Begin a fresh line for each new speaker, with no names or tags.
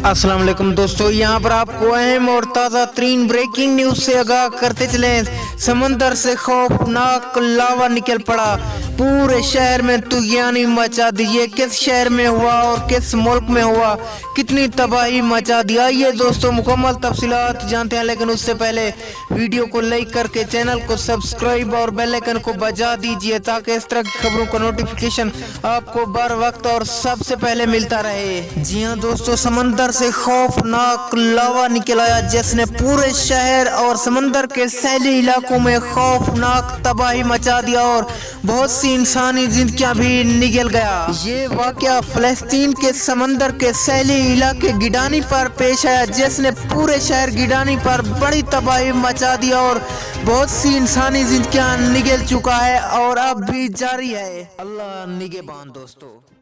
अस्सलाम वालेकुम दोस्तों, यहाँ पर आपको अहम और ताज़ा तरीन ब्रेकिंग न्यूज से आगाह करते चले। समंदर से खौफनाक लावा निकल पड़ा, पूरे शहर में तूफानी मचा दी। ये किस शहर में हुआ और किस मुल्क में हुआ, कितनी तबाही मचा दी, आइए दोस्तों मुकम्मल तफसीलात जानते हैं। लेकिन उससे पहले वीडियो को लाइक करके चैनल को सब्सक्राइब और बेल आइकन को बजा दीजिए ताकि इस तरह की खबरों का नोटिफिकेशन आपको बर वक्त और सबसे पहले मिलता रहे। जी हाँ दोस्तों, समंदर से खौफनाक लावा निकल आया जिसने पूरे शहर और समंदर के सैली इलाकों में खौफनाक तबाही मचा दिया और बहुत सी इंसानी जिंदगियां भी निकल गया। ये वाकया फलस्तीन के समंदर के सैली इलाके गिडानी पर पेश आया जिसने पूरे शहर गिडानी पर बड़ी तबाही मचा दिया और बहुत सी इंसानी जिंदगियां निकल चुका है और अब भी जारी है। अल्लाह निगहबान दोस्तों।